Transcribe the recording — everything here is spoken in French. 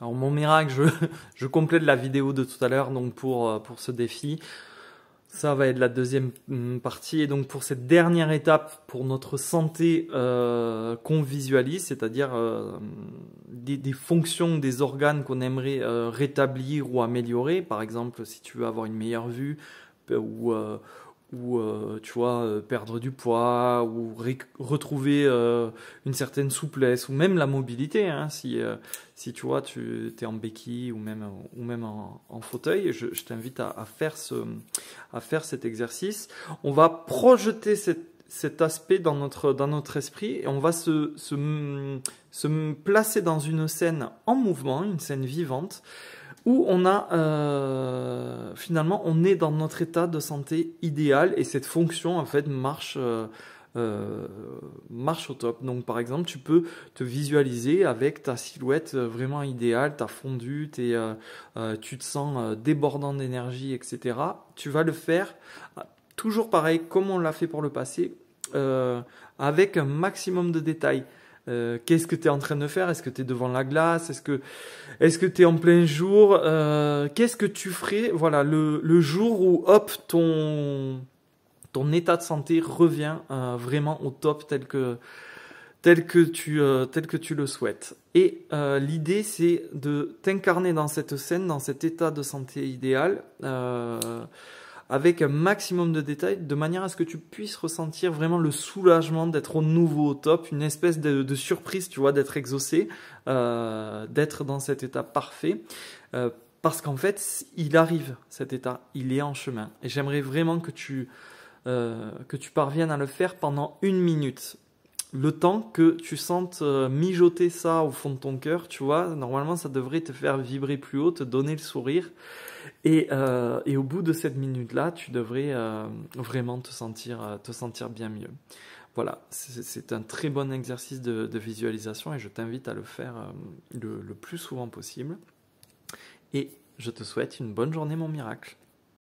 Alors mon miracle, je complète la vidéo de tout à l'heure donc pour ce défi. Ça va être la deuxième partie. Et donc pour cette dernière étape, pour notre santé qu'on visualise, c'est-à-dire des fonctions des organes qu'on aimerait rétablir ou améliorer. Par exemple, si tu veux avoir une meilleure vue ou tu vois, perdre du poids ou retrouver une certaine souplesse ou même la mobilité, hein, si tu vois, tu es en béquille ou même en fauteuil, je t'invite à faire cet exercice. On va projeter cet aspect dans notre esprit et on va se placer dans une scène en mouvement, une scène vivante, où on a finalement on est dans notre état de santé idéal et cette fonction en fait marche au top. Donc par exemple tu peux te visualiser avec ta silhouette vraiment idéale, t'as fondu, tu te sens débordant d'énergie, etc. Tu vas le faire toujours pareil comme on l'a fait pour le passé, avec un maximum de détails. Qu'est-ce que tu es en train de faire? Est-ce que tu es devant la glace? Est-ce que tu es en plein jour? Qu'est-ce que tu ferais voilà, le jour où hop, ton état de santé revient vraiment au top tel que tu le souhaites. Et l'idée, c'est de t'incarner dans cette scène, dans cet état de santé idéal, avec un maximum de détails, de manière à ce que tu puisses ressentir vraiment le soulagement d'être au nouveau au top, une espèce de surprise, tu vois, d'être exaucé, d'être dans cet état parfait. Parce qu'en fait, il arrive, cet état, il est en chemin. Et j'aimerais vraiment que tu parviennes à le faire pendant 1 minute. Le temps que tu sentes mijoter ça au fond de ton cœur, tu vois, normalement ça devrait te faire vibrer plus haut, te donner le sourire. Et au bout de cette minute-là, tu devrais vraiment te sentir bien mieux. Voilà, c'est un très bon exercice de visualisation et je t'invite à le faire le plus souvent possible. Et je te souhaite une bonne journée, mon miracle.